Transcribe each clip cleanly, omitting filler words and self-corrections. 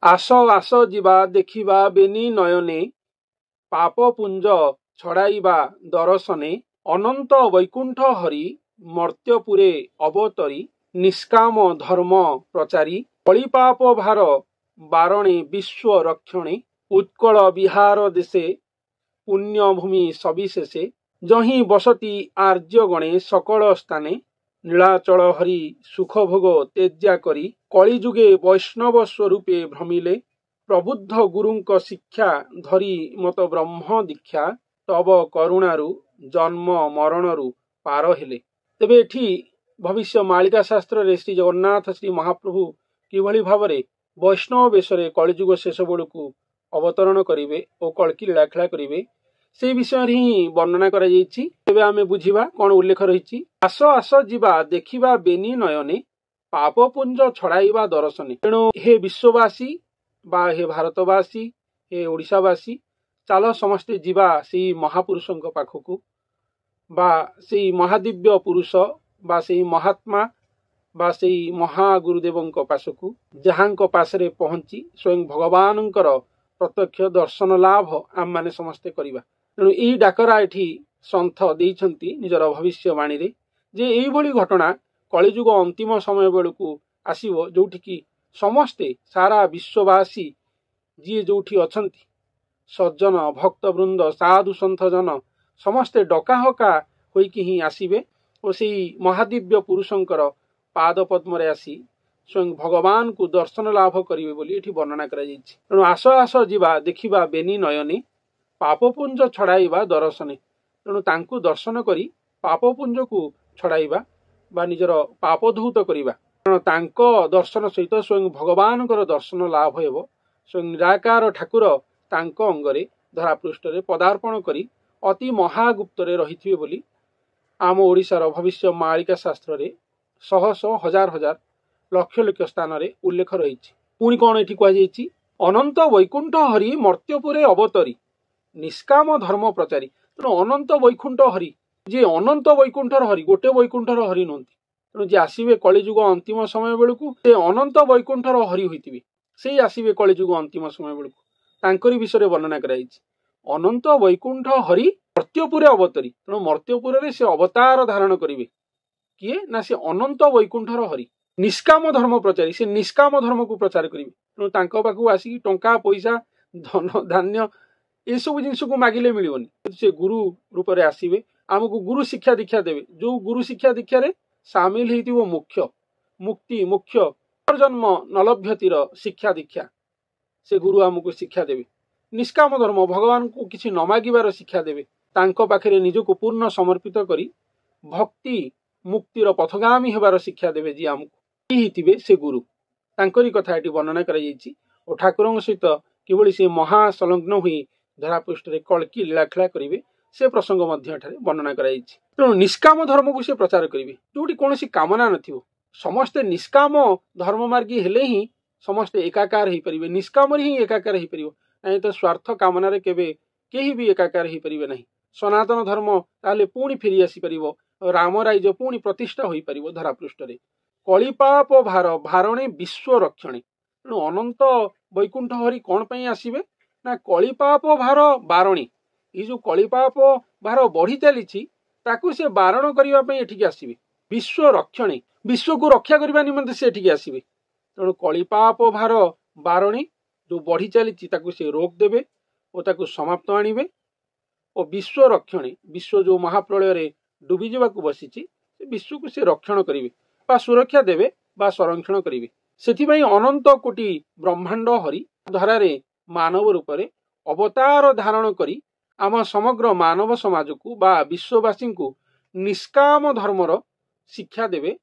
आस आस जिबा देखिबा बेनी नयने पाप पुंज छड़ाइबा दर्शने अनंत वैकुंठ हरि मर्त्यपुरे अवतरी निष्काम धर्म प्रचारी कलिपाप भार बारणे विश्व रक्षणे उत्कल बिहार देशे पुण्यभूमि सविशेषे जही बसती आर्य गणे सकल स्थाने नीलाचल हरि सुख भोग तेज्या करी कलिजुगे वैष्णव स्वरूपे भ्रमिले प्रबुद्ध गुरुंक शिक्षा धरी मत ब्रह्म दीक्षा तब करुणारु जन्म मरणरु पार हेले। तेबे एठी भविष्य मालिका शास्त्र रे श्री जगन्नाथ श्री महाप्रभु किभଳି भावरे वैष्णव बेशरे कलिजुग शेष बेलू अवतरण करिवे और कल्की लीलाखेला करिवे से विषय ही वर्णना करा जायछि। तेबे आमे बुझिबा कोन उल्लेख रहिछि। आस आस जिबा देखिबा बेनी नयने पाप पुंज छड़ाइबा दर्शने। तेणु हे विश्ववासी बा हे भारतवासी हे ओडिशावासी चाल समस्ते जिबा से महापुरुषों पाखकू बा से महादिव्य पुरुष बा से महात्मा बा से महागुरुदेवों पासकू जहां पासरे पहुंची स्वयं भगवान प्रत्यक्ष दर्शन लाभ आम माने समस्ते करिबा। तेणु यही डाकरा एठी सन्थ देइछंती निजर भविष्यवाणी रे जे एई भली घटना कलिजुग अंतिम समय बेलू आसीबो जोठी की समस्ते सारा विश्ववासी जी जोठी अछंती सज्जन भक्तवृंद साधु सन्थ जन समस्ते डकाहका होइकी ही आसीबे और सेई महादिव्य पुरुषंकर पाद पद्म रे आसी स्वयं भगवान को दर्शन लाभ करिवे बोली एठी वर्णना करा जायछि। तेणु आस आस जिबा देखिबा बेनी नयने पापपुंज छड़ाइबा दर्शने। तेणु तांकु दर्शन करी पापपुंज को छड़ाइबा बा निजर पाप धौत करिबा। तेणु तांको दर्शन सहित स्वयं भगवान दर्शन लाभ हेबो। स्वयं निराकार ठाकुर तांको अंगरे धरापृष्ठ रे पदार्पण करी अति महागुप्त रे रहिथिबे बोली आम ओडिशार भविष्य मालिका शास्त्र रे शह शह हजार हजार लक्ष लक्ष स्थान रे उल्लेख रहिछि। पुणी कोन एठी कहा जायछि अनंत वैकुंठ हरि मर्त्यपुरे अवतरी निष्काम धर्म प्रचारी। तेणु अनंत वैकुंठ हरि जे अनंत वैकुंठर हरि गोटे वैकुंठर हरि नहंती। तेणु जे आसीबे कलिजुग अंतिम समय बेलू से अनंत वैकुंठर हरि होइतिबे से आसीबे कलिजुग अंतिम समय बेलू तांकरी विषय वर्णना कराइछि। अनंत वैकुंठ हरि मर्त्यपुरे अवतरी। तेणु मर्त्यपुर रे से अवतार धारण करिवे किए ना से अनंत वैकुंठर हरि निष्काम धर्म प्रचारी से निष्काम धर्म को प्रचार करिवे। तेणु तांको पाखु आसी टंका पैसा धन धान्य ये सब जिनस को मागिले मिलबनी। से गुरु रूप में आसवे आमको गुरु शिक्षा दीक्षा देवे जो गुरु शिक्षा दीक्षा रे सामिल होइतिबो मुख्य मुक्ति मुख्य जन्म नलभ्यतिर शिक्षा दीक्षा से गुरु आमको शिक्षा देवे। निष्काम धर्म भगवान को किसी न मागिबार शिक्षा देवे। तांको पाखरे निजको पूर्ण समर्पित करी भक्ति मुक्तिर पथगामी हेबार शिक्षा देवे जी आमको हिथिबे से गुरु। तांकरी कथा एटी वर्णना करा जायछि और ठाकुरଙ୍କ सहित किभଳି से महासंलग्न हुई धरापृष्ठ रे कल्की लीलाखेला करिवे से प्रसंग मध्य एठारे वर्णना करा जायछि। तेणु निष्काम धर्म को से प्रचार करिवे जोटी कोनोसी कामना नथिबो। समस्ते निष्काम धर्म मार्गी हेले ही समस्ते एकाकार हेइ परिबे। निष्काम रे ही एकाकार हेइ परिबो नै तो स्वार्थ कामना रे केबे केही भी एकाकार हेइ परिबे नाही। सनातन धर्म ताले पुणी फेरी आसी परिबो राम राज्य पुणी प्रतिष्ठा होई परिबो धरापृष्ठ रे। कलिपाप भार भारणे विश्व रक्षणे। तेणु अनंत वैकुंठ हरि कौन पई आसीबे ना कलिपाप भार बारणी ये जो कलिपाप भार बढ़ी चली ताकू से बारण करने पई एठिक आसीबे। विश्व रक्षणे विश्व को रक्षा करने निमंते से एठिक आसीबे। तेणु कलिपाप भार बारणी जो बढ़ी चली ताकू से रोक देबे और ताकू समाप्त आनिबे और विश्व रक्षणे विश्व जो महाप्रलय रे डूबी जावाकू बसिछि से विश्व को से रक्षण करिवे बा सुरक्षा देवे बा संरक्षण करिवे। सेथिबाई अनंत कोटि ब्रह्मांड हरि धरारे मानव रूप रे अवतार धारण करी आम समग्र मानव समाज को बा विश्ववासी को निष्काम धर्मर शिक्षा देवे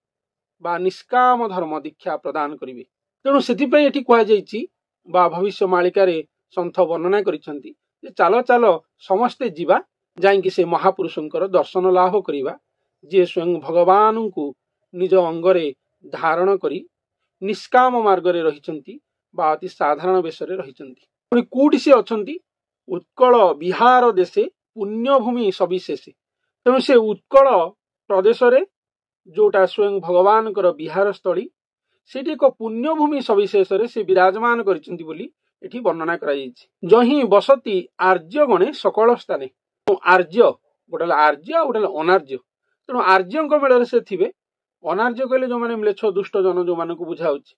बा निष्काम धर्म दीक्षा प्रदान करिवे। तेणु सेथिबाई एठी कहा जायछि बा भविष्य मालिका रे संथ वर्णना करिसंती जे चालो चालो समस्ते जीवा जाइंकि से महापुरुषंकर दर्शन लाभ करिवा जे स्वयं भगवान को निज अंगरे धारण करी निष्काम मार्ग रे रहिचंती बा अति साधारण वेश रे रहिचंती। पुणी कोठी से अछंती उत्कल बिहार देशे पुण्यभूमि सविशेषे। तेणु से उत्कल प्रदेश रे जोटा स्वयं भगवान कर बिहार स्थली ସେଠି ଏକ ପୁଣ୍ୟଭୂମି ସବିଶେଷରେ ସେ ବିରାଜମାନ କରିଛନ୍ତି ବୋଲି ଏଠି ବର୍ଣ୍ଣନା କରାଯାଇଛି। ଯହିଁ ବସତି ଆର୍ଯ୍ୟ ଗଣେ ସକଳ ସ୍ଥାନେ। ଆର୍ଯ୍ୟ ଗୋଟେ ହେଲା ଆର୍ଯ୍ୟ ଆଉ ଗୋଟେ ହେଲା ଅନାର୍ଯ୍ୟ। ତେଣୁ ଆର୍ଯ୍ୟଙ୍କ ମେଳରେ ସେ ଥିବେ। ଅନାର୍ଯ୍ୟ କହିଲେ ଯୋଉମାନେ ମ୍ଲେଚ୍ଛ ଦୁଷ୍ଟ ଜନ ଯୋଉମାନଙ୍କୁ ବୁଝାଉଛି।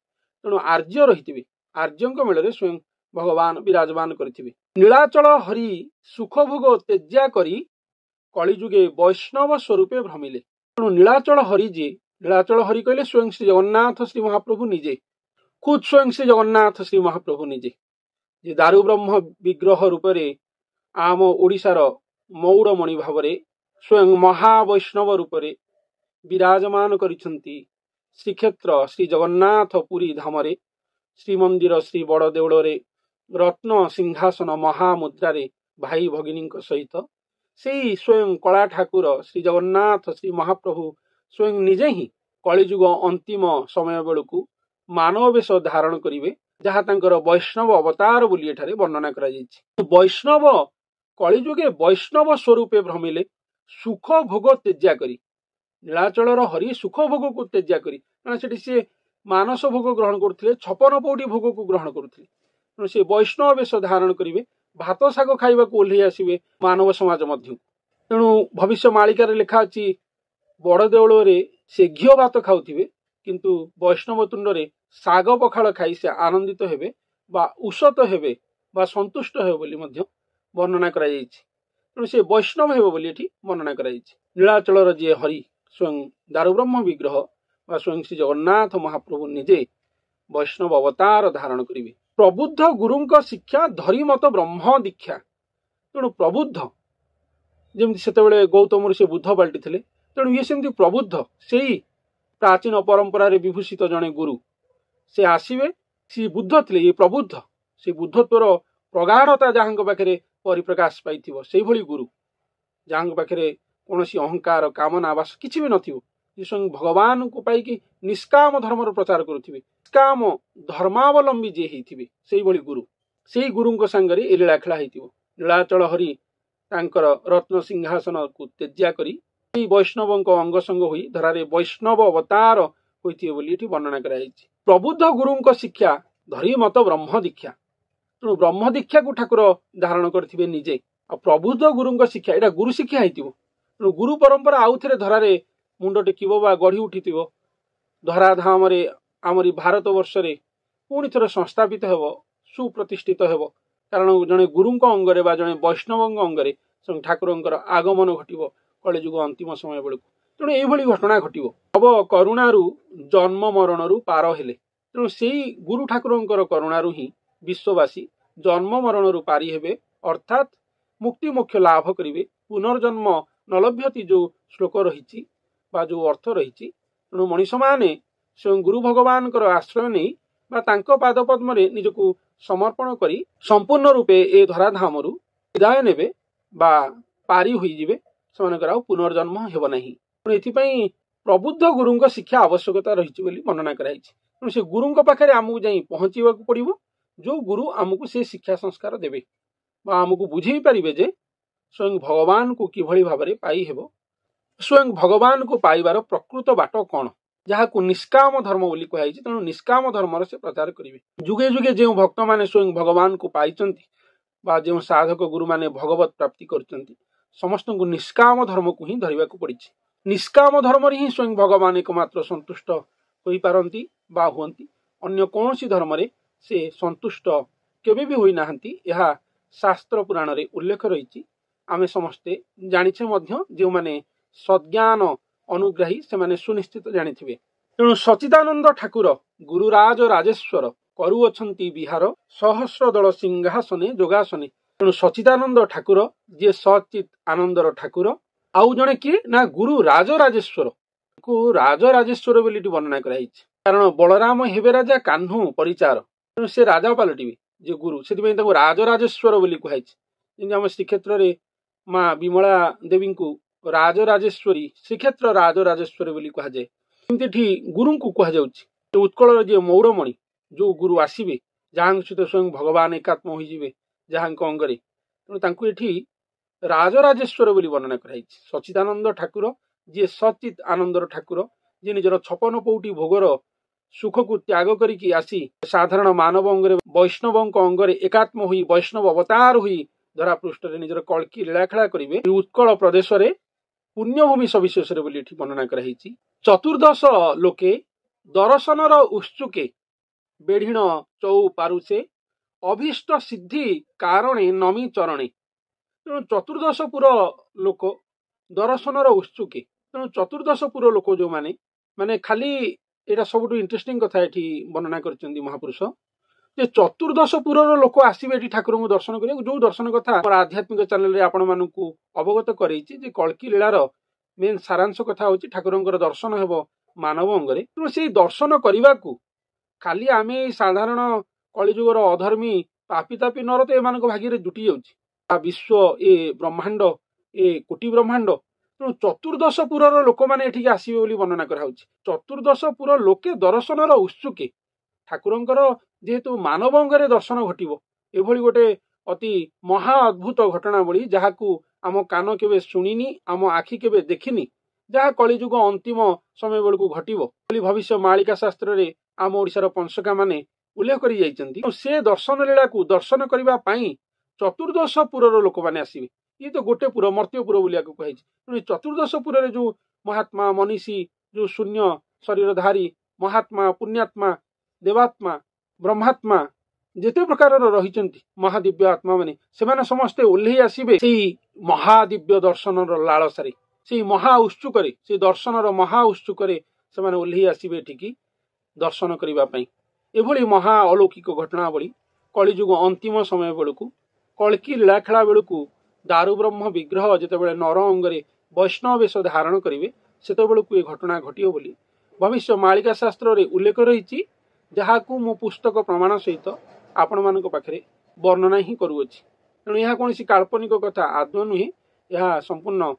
ତେଣୁ ଆର୍ଯ୍ୟ ରହିଥିବେ। ଆର୍ଯ୍ୟଙ୍କ ମେଳରେ ସ୍ୱୟଂ ଭଗବାନ ବିରାଜମାନ କରିଥିବେ। ନୀଳାଚଳ ହରି ସୁଖ ଭୋଗ ତେଜ୍ୟା କରି କଳିଯୁଗେ ବୈଷ୍ଣବ ସ୍ୱରୂପେ ଭ୍ରମିଲେ। ତେଣୁ ନୀଳାଚଳ ହରି ଯିଏ, ନୀଳାଚଳ ହରି କହିଲେ ସ୍ୱୟଂ ଶ୍ରୀ ଜଗନ୍ନାଥ ଶ୍ରୀ ମହାପ୍ରଭୁ ନିଜେ, ଖୁଦ୍ ସ୍ୱୟଂ ଶ୍ରୀ ଜଗନ୍ନାଥ ଶ୍ରୀ ମହାପ୍ରଭୁ ନିଜେ, ଯେ ଦାରୁ ବ୍ରହ୍ମ ବିଗ୍ରହ ରୂପରେ ଆମ ଓଡ଼ିଶାର ମୌଡ଼ମଣି ଭାବରେ ସ୍ୱୟଂ ମହାବୈଷ୍ଣବ ରୂପରେ ବିରାଜମାନ କରିଛନ୍ତି ଶ୍ରୀକ୍ଷେତ୍ର ଶ୍ରୀ ଜଗନ୍ନାଥ ପୁରୀ ଧାମରେ, ଶ୍ରୀମନ୍ଦିର ଶ୍ରୀ ବଡ଼ ଦେଉଳରେ ରତ୍ନ ସିଂହାସନ ମହାମୁଦ୍ରାରେ ଭାଇ ଭଗିନୀଙ୍କ ସହିତ ସେଇ ସ୍ୱୟଂ କଳା ଠାକୁର ଶ୍ରୀ ଜଗନ୍ନାଥ ଶ୍ରୀ ମହାପ୍ରଭୁ ସ୍ୱୟଂ ନିଜେ ହିଁ କଳିଯୁଗ ଅନ୍ତିମ ସମୟ ବେଳକୁ ମାନବ ବେଶ ଧାରଣ କରିବେ, ଯାହା ତାଙ୍କର ବୈଷ୍ଣବ ଅବତାର ବୋଲି ଏଠାରେ ବର୍ଣ୍ଣନା କରାଯାଇଛି। ବୈଷ୍ଣବ କଳିଯୁଗେ ବୈଷ୍ଣବ ସ୍ୱରୂପେ ଭ୍ରମିଲେ ସୁଖ ଭୋଗ ତେଜ୍ୟା କରି। ନୀଳାଚଳର ହରି ସୁଖ ଭୋଗକୁ ତେଜ୍ୟା କରି, କାରଣ ସେଠି ସିଏ ମାନସ ଭୋଗ ଗ୍ରହଣ କରୁଥିଲେ, 56 ଭୋଗକୁ ଗ୍ରହଣ କରୁଥିଲେ। ତେଣୁ ସେ ବୈଷ୍ଣବ ବେଶ ଧାରଣ କରିବେ, ଭାତ ଶାଗ ଖାଇବାକୁ ଓହ୍ଲେଇ ଆସିବେ ମାନବ ସମାଜ ମଧ୍ୟକୁ। ତେଣୁ ଭବିଷ୍ୟ ମାଳିକାରେ ଲେଖା ଅଛି ବଡ଼ ଦେଉଳରେ ସେ ଘିଅ ଭାତ ଖାଉଥିବେ, କିନ୍ତୁ ବୈଷ୍ଣବ ତୁଣ୍ଡରେ ଶାଗ ପଖାଳ ଖାଇ ସେ ଆନନ୍ଦିତ ହେବେ ବା ଉଷତ ହେବେ ବା ସନ୍ତୁଷ୍ଟ ହେବେ ବୋଲି ମଧ୍ୟ ବର୍ଣ୍ଣନା କରାଯାଇଛି। ତେଣୁ ସେ ବୈଷ୍ଣବ ହେବ ବୋଲି ଏଠି ବର୍ଣ୍ଣନା କରାଯାଇଛି। ନୀଳାଚଳର ଯିଏ ହରି ସ୍ୱୟଂ ଦାରୁବ୍ରହ୍ମ ବିଗ୍ରହ ବା ସ୍ୱୟଂ ଶ୍ରୀ ଜଗନ୍ନାଥ ମହାପ୍ରଭୁ ନିଜେ ବୈଷ୍ଣବ ଅବତାର ଧାରଣ କରିବେ। ପ୍ରବୁଦ୍ଧ ଗୁରୁଙ୍କ ଶିକ୍ଷା ଧରି ମତ ବ୍ରହ୍ମ ଦୀକ୍ଷା। ତେଣୁ ପ୍ରବୁଦ୍ଧ ଯେମିତି ସେତେବେଳେ ଗୌତମରୁ ସେ ବୁଦ୍ଧ ପାଲଟିଥିଲେ, ତେଣୁ ଇଏ ସେମିତି ପ୍ରବୁଦ୍ଧ, ସେଇ ପ୍ରାଚୀନ ପରମ୍ପରାରେ ବିଭୂଷିତ ଜଣେ ଗୁରୁ ସେ ଆସିବେ। ସେ ବୁଦ୍ଧ ଥିଲେ, ଇଏ ପ୍ରବୁଦ୍ଧ, ସେ ବୁଦ୍ଧତ୍ୱର ପ୍ରଗାଢ଼ତା ଯାହାଙ୍କ ପାଖରେ ପରିପ୍ରକାଶ ପାଇଥିବ, ସେଇଭଳି ଗୁରୁ ଯାହାଙ୍କ ପାଖରେ କୌଣସି ଅହଙ୍କାର କାମନା ବା କିଛି ବି ନଥିବ, ଯେ ସ୍ୱୟଂ ଭଗବାନଙ୍କୁ ପାଇକି ନିଷ୍କାମ ଧର୍ମର ପ୍ରଚାର କରୁଥିବେ, ନିଷ୍କାମ ଧର୍ମାବଲମ୍ବୀ ଯିଏ ହେଇଥିବେ, ସେଇଭଳି ଗୁରୁ, ସେଇ ଗୁରୁଙ୍କ ସାଙ୍ଗରେ ଏ ଲୀଳାଖେଳା ହେଇଥିବ। ନୀଳାଚଳ ହରି ତାଙ୍କର ରତ୍ନ ସିଂହାସନକୁ ତେଜ୍ୟା କରି ଏହି ବୈଷ୍ଣବଙ୍କ ଅଙ୍ଗ ସଙ୍ଗ ହୋଇ ଧରାରେ ବୈଷ୍ଣବ ଅବତାର ହୋଇଥିବେ ବୋଲି ଏଠି ବର୍ଣ୍ଣନା କରାଯାଇଛି। ପ୍ରବୁଦ୍ଧ ଗୁରୁଙ୍କ ଶିକ୍ଷା ଧରି ମତ ବ୍ରହ୍ମ ଦୀକ୍ଷା। ତେଣୁ ବ୍ରହ୍ମ ଦୀକ୍ଷାକୁ ଠାକୁର ଧାରଣ କରିଥିବେ ନିଜେ। ଆଉ ପ୍ରବୁଦ୍ଧ ଗୁରୁଙ୍କ ଶିକ୍ଷା ଏଇଟା ଗୁରୁ ଶିକ୍ଷା ହେଇଥିବ। ତେଣୁ ଗୁରୁ ପରମ୍ପରା ଆଉ ଥରେ ଧରାରେ ମୁଣ୍ଡ ଟେକିବ ବା ଗଢ଼ି ଉଠିଥିବ, ଧରାଧାମରେ ଆମରି ଭାରତ ବର୍ଷରେ ପୁଣି ଥରେ ସଂସ୍ଥାପିତ ହେବ, ସୁପ୍ରତିଷ୍ଠିତ ହେବ। କାରଣ ଜଣେ ଗୁରୁଙ୍କ ଅଙ୍ଗରେ ବା ଜଣେ ବୈଷ୍ଣବଙ୍କ ଅଙ୍ଗରେ ଠାକୁରଙ୍କର ଆଗମନ ଘଟିବ କଳିଯୁଗ ଅନ୍ତିମ ସମୟ ବେଳକୁ। ତେଣୁ ଏଇଭଳି ଘଟଣା ଘଟିବ। ହବ କରୁଣାରୁ ଜନ୍ମ ମରଣରୁ ପାର ହେଲେ। ତେଣୁ ସେଇ ଗୁରୁ ଠାକୁରଙ୍କର କରୁଣାରୁ ହିଁ ବିଶ୍ୱବାସୀ ଜନ୍ମ ମରଣରୁ ପାରି ହେବେ, ଅର୍ଥାତ୍ ମୁକ୍ତି ମୋକ୍ଷ ଲାଭ କରିବେ। ପୁନର୍ଜନ୍ମ ନଲଭ୍ୟତି ଯୋଉ ଶ୍ଲୋକ ରହିଛି ବା ଯୋଉ ଅର୍ଥ ରହିଛି, ତେଣୁ ମଣିଷମାନେ ସ୍ୱୟଂ ଗୁରୁ ଭଗବାନଙ୍କର ଆଶ୍ରୟ ନେଇ ବା ତାଙ୍କ ପାଦପଦ୍ମରେ ନିଜକୁ ସମର୍ପଣ କରି ସମ୍ପୂର୍ଣ୍ଣ ରୂପେ ଏ ଧରାଧାମରୁ ବିଦାୟ ନେବେ ବା ପାରି ହୋଇଯିବେ, ସେମାନଙ୍କର ଆଉ ପୁନର୍ଜନ୍ମ ହେବ ନାହିଁ। ତେଣୁ ଏଥିପାଇଁ ପ୍ରବୁଦ୍ଧ ଗୁରୁଙ୍କ ଶିକ୍ଷା ଆବଶ୍ୟକତା ରହିଛି ବୋଲି ବର୍ଣ୍ଣନା କରାଯାଇଛି। ତେଣୁ ସେ ଗୁରୁଙ୍କ ପାଖରେ ଆମକୁ ଯାଇ ପହଞ୍ଚିବାକୁ ପଡ଼ିବ, ଯୋଉ ଗୁରୁ ଆମକୁ ସେ ଶିକ୍ଷା ସଂସ୍କାର ଦେବେ ବା ଆମକୁ ବୁଝେଇ ପାରିବେ ଯେ ସ୍ୱୟଂ ଭଗବାନଙ୍କୁ କିଭଳି ଭାବରେ ପାଇହେବ, ସ୍ୱୟଂ ଭଗବାନଙ୍କୁ ପାଇବାର ପ୍ରକୃତ ବାଟ କ'ଣ, ଯାହାକୁ ନିଷ୍କାମ ଧର୍ମ ବୋଲି କୁହାଯାଇଛି। ତେଣୁ ନିଷ୍କାମ ଧର୍ମର ସେ ପ୍ରଚାର କରିବେ। ଯୁଗେ ଯୁଗେ ଯେଉଁ ଭକ୍ତମାନେ ସ୍ୱୟଂ ଭଗବାନଙ୍କୁ ପାଇଛନ୍ତି ବା ଯେଉଁ ସାଧକ ଗୁରୁମାନେ ଭଗବତ ପ୍ରାପ୍ତି କରିଛନ୍ତି, ସମସ୍ତଙ୍କୁ ନିଷ୍କାମ ଧର୍ମକୁ ହିଁ ଧରିବାକୁ ପଡ଼ିଛି। ନିଷ୍କାମ ଧର୍ମରେ ହିଁ ସ୍ୱୟଂ ଭଗବାନ ଏକମାତ୍ର ସନ୍ତୁଷ୍ଟ ହୋଇପାରନ୍ତି ବା ହୁଅନ୍ତି। ଅନ୍ୟ କୌଣସି ଧର୍ମରେ ସେ ସନ୍ତୁଷ୍ଟ କେବେ ବି ହୋଇନାହାନ୍ତି। ଏହା ଶାସ୍ତ୍ର ପୁରାଣରେ ଉଲ୍ଲେଖ ରହିଛି, ଆମେ ସମସ୍ତେ ଜାଣିଛେ ମଧ୍ୟ। ଯେଉଁମାନେ ସଦ୍ଜ୍ଞାନ ଅନୁଗ୍ରାହୀ ସେମାନେ ସୁନିଶ୍ଚିତ ଜାଣିଥିବେ। ତେଣୁ ସଚିଦାନନ୍ଦ ଠାକୁର ଗୁରୁରାଜ ରାଜେଶ୍ୱର କରୁଅଛନ୍ତି ବିହାର, ସହସ୍ର ଦଳ ସିଂହାସନେ ଯୋଗାସନେ। ତେଣୁ ସଚିଦାନନ୍ଦ ଠାକୁର ଯିଏ ସଚିତ ଆନନ୍ଦର ଠାକୁର, ଆଉ ଜଣେ କିଏ ନା ଗୁରୁ ରାଜରାଜେଶ୍ୱର, ରାଜରାଜେଶ୍ୱର ବୋଲି ଏଠି ବର୍ଣ୍ଣନା କରାଯାଇଛି। କାରଣ ବଳରାମ ହେବେ ରାଜା, କାହ୍ନୁ ପରିଚାର, ତେଣୁ ସେ ରାଜା ପାଲଟିବେ ଯେ ଗୁରୁ, ସେଥିପାଇଁ ତାଙ୍କୁ ରାଜରାଜେଶ୍ୱର ବୋଲି କୁହାଯାଇଛି। ଯେମିତି ଆମ ଶ୍ରୀକ୍ଷେତ୍ରରେ ମା ବିମଳା ଦେବୀଙ୍କୁ ରାଜରାଜେଶ୍ୱରୀ, ଶ୍ରୀକ୍ଷେତ୍ର ରାଜରାଜେଶ୍ୱରୀ ବୋଲି କୁହାଯାଏ। ସେମିତି ଏଠି ଗୁରୁଙ୍କୁ କୁହାଯାଉଛି। ଉତ୍କଳର ଯିଏ ମୌଡ଼ମଣି, ଯୋଉ ଗୁରୁ ଆସିବେ, ଯାହାଙ୍କ ସହିତ ସ୍ୱୟଂ ଭଗବାନ ଏକାତ୍ମ ହୋଇଯିବେ ଯାହାଙ୍କ ଅଙ୍ଗରେ, ତେଣୁ ତାଙ୍କୁ ଏଠି ରାଜରାଜେଶ୍ୱର ବୋଲି ବର୍ଣ୍ଣନା କରାଯାଇଛି। ସଚିଦାନନ୍ଦ ଠାକୁର ଯିଏ ସଚିତ ଆନନ୍ଦର ଠାକୁର, ଯିଏ ନିଜର 56 ଭୋଗର सुख को त्याग करिकी आसी साधारण मानव अंगरे वैष्णव अंगरे एकात्म हुई वैष्णव अवतार हुई धरा पृष्ठ निजर कल्की लीलाखेला करेंगे। उत्कल प्रदेश रे पुण्यभूमि सविशेष वर्णना कराई। चतुर्दश लोके दर्शनर उत्सुके बेढ़ीण चौ पारुसे अभीष्ट सिद्धि कारणे नमी चरणे। तेणु चतुर्दशपुर लोक दर्शनर उत्सुके। तेणु चतुर्दशपुर लोक जो माने खाली एटा सब इंटरेस्टिंग कथा ये वर्णना कर महापुरुष जे चतुर्दशपुर लोक आसवे ठाकुर को दर्शन करें। जो दर्शन कथा आध्यात्मिक चैनल आपण मानू अवगत कर कल्की लीलार मेन सारांश कथा हूँ ठाकुर दर्शन हेब मानव अंगरे। तेणु से दर्शन करने को खाली आम साधारण कलिजुगर अधर्मी पापीतापी नर तो एम भाग्य जुटी जा विश्व ए ब्रह्मांड ए कोटि ब्रह्मांड। तेणु चतुर्दशपुर लोक मैंने आसवे वर्णना कराऊँ। चतुर्दशपुर लोके दर्शनर उत्सुके ठाकुरंकर जेहेतु मानव अंगरे दर्शन घटिबो एभली गोटे अति महा अद्भुत घटनावली जहाकू आम कान केबे शुणिनी आम आखि केबे देखिनी जहाँ कलिजुग अंतिम समय बेलू घटिबो बोली भविष्य मालिका शास्त्र रे आम ओडिशार पंचका माने उल्लेख करि जाइछन्ती। से दर्शन लीला को दर्शन करबा पई चतुर्दशपुर लोक माने आसीबे। ये तो गोटे पुर मर्त्यपुर बोलिया को कहि। तेणु चतुर्दशपुर रे जो महात्मा मनीषी जो शून्य शरीरधारी महात्मा पुण्यात्मा देवात्मा ब्रह्मात्मा जेते प्रकार रही महादिव्य आत्मा माने सेमाने समस्ते ओल्हे आसीबे सेही महादिव्य दर्शनर लालसारे से महा उत्सुक से दर्शनर महा उत्सुक से ओल्हे आसवे एठिकी दर्शन करने एभली महा अलौकिक घटनावली कलिजुग अंतिम समय बेलू कल्की लीलाखेला बेलू दारु ब्रह्म विग्रह जितेबाला नर अंगरे वैष्णव वेश धारण करेंगे से ये घटना घटियो बोली भविष्य मालिका शास्त्र रे उल्लेख रही जहाँ को मो पुस्तक प्रमाण सहित आपण मान पाखे वर्णना ही करुअछि। तेणु यह कौन काल्पनिक कथा आदौ नुहे यह संपूर्ण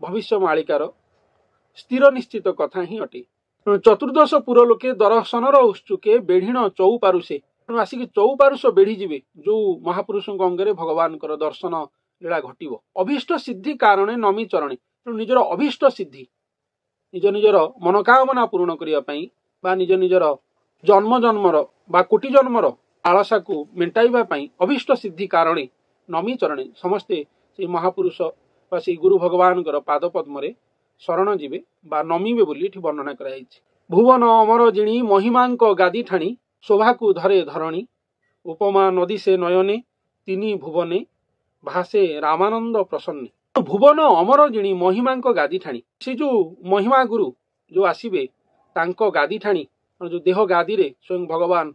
भविष्य मालिकार स्थिर निश्चित कथा ही अटे। चतुर्दश पुर लोके दर्शनर उत्सुके बेढ़ीण चौ पारुषे। तेणु आसिक चौ पारुष बेढ़ी जीवे जो महापुरुष अंगरे भगवान दर्शन लीला घटिबो अभीष्ट सिद्धि कारणे नमी चरणे। तेणु निजर अभीष्ट सिद्धि निज निजर मनोकामना पूर्ण करने बा निज निजर जन्म जन्मर बा कोटि जन्मर आलसा को मेटाइबा अभीष्ट सिद्धि कारणे नमी चरणे समस्ते से महापुरुष बा से गुरु भगवान पाद पद्म शरण जीवे बा नमीबे बोली वर्णना कराई। भुवन अमर जिणी महिमांक गादी ठाणी शोभा को धरे धरणी उपमा नदी से नयने तिनी भुवने भासे रामानंद प्रसन्ने। भुवन अमर जिणी महिमांक गादी ठाणी से जो महिमा गुरु जो आसीबे तांको गादी ठाणी जो देह गादी रे स्वयं भगवान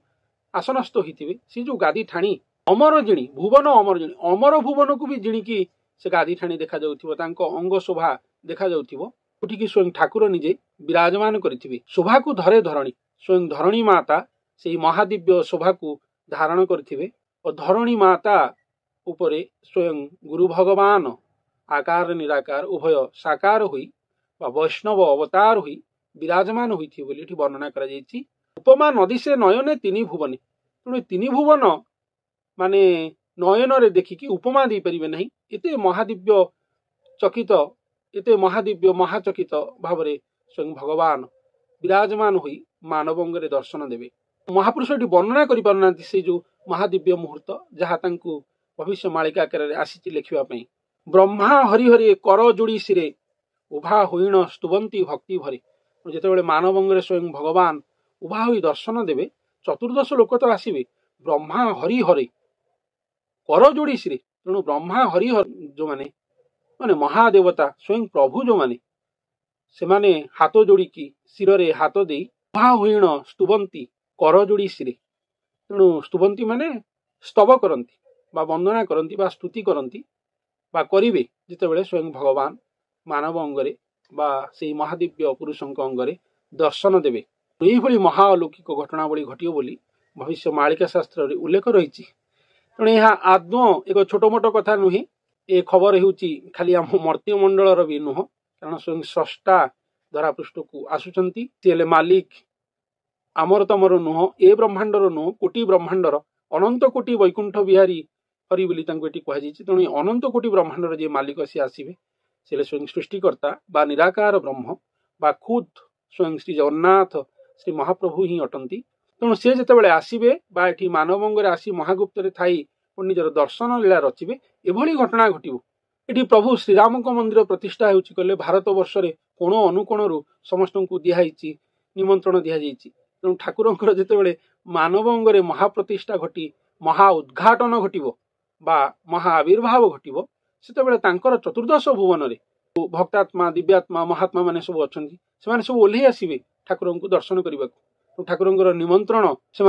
आसनस्थ होइथिबे से जो गादी ठाणी अमर जिणी भुवन अमर जिणी अमर भुवन को भी जिणिकी से गादी ठाणी देखा जाउथिबो तांको अंग शोभा देखा जाउथिबो उठिकी स्वयं ठाकुर निजे विराजमान करिथिबे। शोभा को धरे धरणी स्वयं धरणी माता से महादिव्य शोभा को धारण करिथिबे और धरणी माता उपरे स्वयं गुरु भगवान आकार निराकार उभय साकार हुई बा वैष्णव अवतार हुई विराजमान होइथि बोली वर्णना करा जायछि। उपमा नदी से नयने तिनी भुवने। तेणु तिनी भुवन माने नयन रे देखिकी उपमा दे परिबे नहीं एते महादिव्य चकित एते महादिव्य महाचकित भाव स्वयं भगवान विराजमान हुई मानव अंगरे दर्शन देवे। महापुरुष वर्णना करि पारनांती से जो महादिव्य मुहूर्त जहाँ तांकु भविष्य मालिका आकार आसी लिखा ब्रह्मा हरिहरि कर जोड़ी सिरे उभा हुईण स्तुवंती भक्ति भरे। जितेबाला मानव अंगरे स्वयं भगवान उभा हुई दर्शन देवे चतुर्दश लोक तो आसवे ब्रह्मा हरिहरे कर जोड़ी सिरे। तेणु ब्रह्मा हरिहर जो माने माने महादेवता स्वयं प्रभु जो माने से माने हाथ जोड़िकी शिरे हाथ दे उभा हुईण स्तुवंती कर जोड़ी सिरे। तेणु स्तुवंती माने स्तव करती बा वंदना करती बा स्तुति करती बा करिवे जितेबाला स्वयं भगवान मानव अंगरे बा से महादिव्य पुरुषों अंगरे दर्शन देवे। यही महाअलौकिक घटनावली घटियो बोली भविष्य मालिका शास्त्र उल्लेख रही। तेणु यह आदौ एक छोट मोट कथा नुहे ए खबर होउची खाली आम मर्त्य मंडलर भी नुह कारण स्वयं स्रष्टा धरापृष्ठ को आसुचंती तेले मालिक आमर तमर नुह ए ब्रह्मांडर नुह कोटि ब्रह्मांडर अनंत कोटि वैकुंठ बिहारी हरि बोली कहुई। तेणु अनंत कोटि ब्रह्मांडर जे मालिक सी आसवे से स्वयं सृष्टिकर्ता बा निराकार ब्रह्म बा खुद स्वयं श्री जगन्नाथ श्री महाप्रभु ही अटंती। तेणु से जितेबाला आसवे बा ये मानवंगे आसी महागुप्त थाई निजर दर्शन लीला रचिबे एभली घटना घटव। ये प्रभु श्रीराम मंदिर प्रतिष्ठा होले भारत वर्ष कोण अनुकोण समस्त को दिखाई निमंत्रण दि जाइए। तेणु ठाकुर जितेबाला मानवंगे महाप्रतिष्ठा घटी महा उद्घाटन घटव बा महा आविर्भाव घटव से चतुर्दश भुवन में भक्तात्मा दिव्यात्मा महात्मा माने सब अच्छा से सब ओह्लई आसवे ठाकुर को दर्शन करने को। ठाकुर निमंत्रण से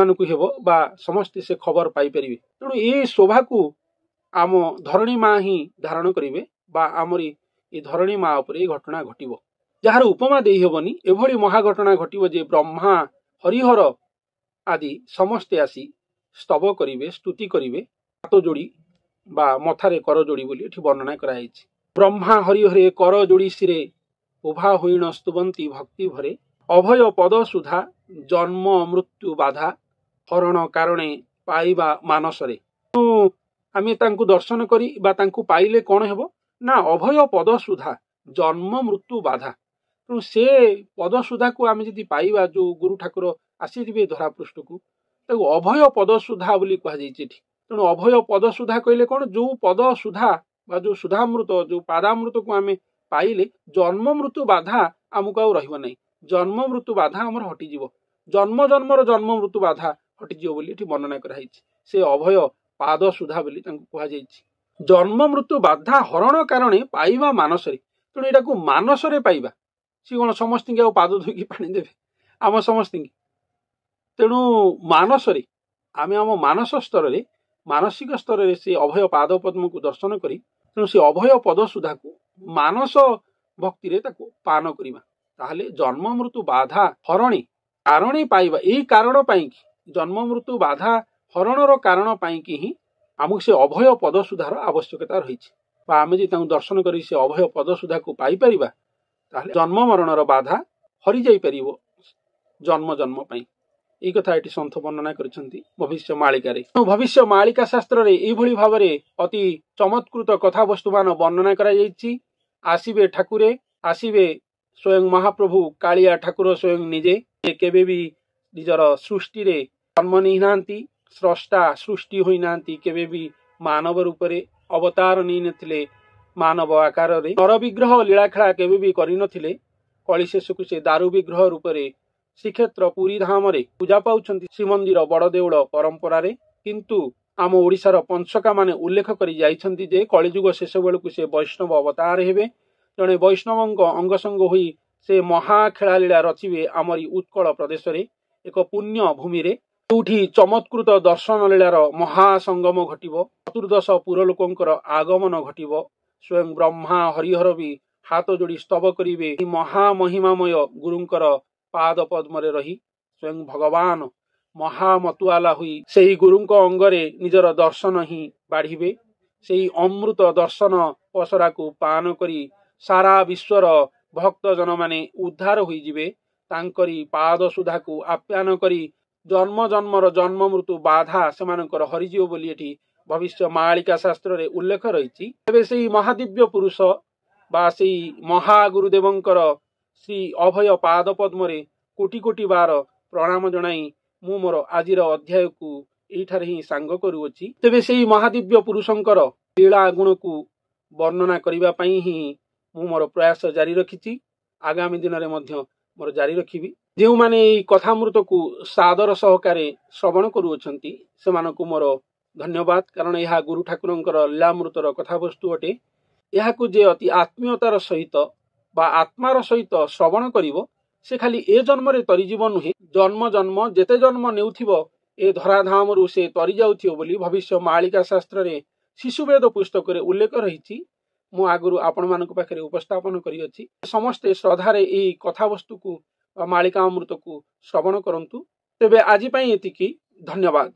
समस्ते से खबर पाइपर। तेणु ये शोभा को आम धरणी माँ ही धारण करेंगे बा आमरी ये धरणी माँ उपर घटना घटव जार उपमा दे हेबनी। एभली महाघटना घटव जे ब्रह्मा हरिहर आदि समस्ते आसी स्तव करेंगे स्तुति करेंगे हाथ जोड़ी बा मथारे कर जोड़ी बोली वर्णना कराई। ब्रह्मा हरिहरे कर जोड़ी सिरे उभा हुईण स्तुवंती भक्ति भरे अभय पद सुधा जन्म मृत्यु बाधा हरण कारणे पाइबा मानसरे। आमे तांकु दर्शन करी बा तांकु पाइले कौन हेबो ना अभय पद सुधा जन्म मृत्यु बाधा। तेणु से पद सुधा को आमे जदि पाइबा जो गुरु ठाकुर आसीथिबे धरा पृष्ठ को ताकु अभय पद सुधा बोली कहा जाइछि। तेणु अभय पद सुधा कहले कौन जो पद सुधा बा जो सुधामृत जो पादामृत को आमे पाइले जन्म मृत्यु बाधा आमको आउ रहिबो नै। जन्म मृत्यु बाधा हमर हटिଯିव जन्म जन्मर जन्म मृत्यु बाधा हटिଯିव बोली एठी वर्णना कराइछि। से अभय पाद सुधा बोली तांको कहा जाइछि। जन्म मृत्यु बाधा हरण कारणे पाइबा मानसरे। तेणु एटा को मानसरे पाइबा सी कोन समस्त के पाद धोइकी पानी देबे आम समस्त। तेणु मानसरे आमे आम मानस स्तर रे मानसिक स्तर रे से अभय पाद पद्म को दर्शन करी तेणु से अभय पद सुधा को मानस भक्ति रे ताको पान करिबा ताहले जन्म मृत्यु बाधा हरणी कारणे पाइबा। यही कारण पाई जन्म मृत्यु बाधा हरणर कारण पाई ही आमको से अभय पद सुधार आवश्यकता रही। आमे जे दर्शन करी से अभय पद सुधा को पाई परिबा ताहले जन्म मरणर बाधा हरि जाई परिबो जन्म जन्म पाई। এই কথা এটি সন্থ বর্ণনা করেছেন ভবিষ্য মালিকারে। ভবিষ্য মালিকা শাস্ত্রে এইভাবে ভাবে অতি চমৎকৃত কথাবস্তুমান বর্ণনা করা যাইছি। আসিবে ঠাকুরে আসিবে স্বয়ং মহাপ্রভু কালিয়া ঠাকুর স্বয়ং নিজে কেবে भी নিজর সৃষ্টি রে জন্ম নেই নাহাंती স্রষ্টা সৃষ্টি হই নাহাंती কেবে भी मानव रूप रे अवतार नहीं नथिले मानव आकार रे नर विग्रह लीलाखेला केबे भी करि नथिले कलिशेष को से दारू विग्रह रूप रे श्रीक्षेत्र पुरी धाम रे पूजा पाउछंती श्रीमंदिर बड़ देउल परंपरा रे। किंतु आम ओडिशार पंचका माने उल्लेख करि जाइछंती जे कलिजुग शेष बेलकु से वैष्णव अवतार हेबे। जणे वैष्णवंक अंगसंग होई से महाखेला लीला रचिबे आमरी उत्कल प्रदेश रे एक पुण्य भूमि रे जोठी चमत्कृत दर्शन लीलार महासंगम घटिब। चतुर्दश पुरलोकंकर आगमन घटिब। स्वयं ब्रह्मा हरिहर भी हाथ जोड़ी स्तव करिवे महामहिमामय गुरुंकर पाद पद्म रे रही स्वयं भगवान महामतुआला हुई सेही गुरुंक अंगरे निजर दर्शन ही बाढ़िबे। सेही अमृत दर्शन पसरा को पान करी सारा विश्वर भक्त जन माने उद्धार होई जिवे। तांकरी पाद सुधा को आप्यान करी जन्म जन्मर जन्म मृत्यु बाधा सेमानकर हरिजिव बोली एठी भविष्य मालिका शास्त्र रे उल्लेख रही। तेबे सेही महादिव्य पुरुष बा सेही महागुरुदेवंकर श्री अभय पाद पद्म रे कोटि कोटि बार प्रणाम जणाई मु मोर आजिर अध्याय को एठारे ही सांग करूअछि। तेबे सेही महादिव्य पुरुषंकर लीला गुण को वर्णना करिबा पई ही मु मोर प्रयास जारी रखिछि। आगामी दिन रे मध्य मोर जारी रखिबी। जो माने कथामृत को सादर सहकारे श्रवण करूअछंती सेमानकु मोर धन्यवाद। कारण यह गुरु ठाकुरंकर लीलामृतर कथावस्तु अटे। यह को जे अति आत्मीयतार सहित बा आत्मार सहित श्रवण करिवो से खाली ए जन्म रे तरीजीव नुहे जन्म जन्म जेते जन्म नेउथिबो ए धराधाम रु से तरी जाउथिबो बोली भविष्य मालिका शास्त्र रे शिशुवेद पुस्तक रे उल्लेख रहिछि। मु आगुरु आपण मानक पाखरे उपस्थापन करियछि। समस्त श्रद्धारे ए कथावस्तु को मालिका अमृत को श्रवण करंतु। तेबे आजि पई एतिकी धन्यवाद।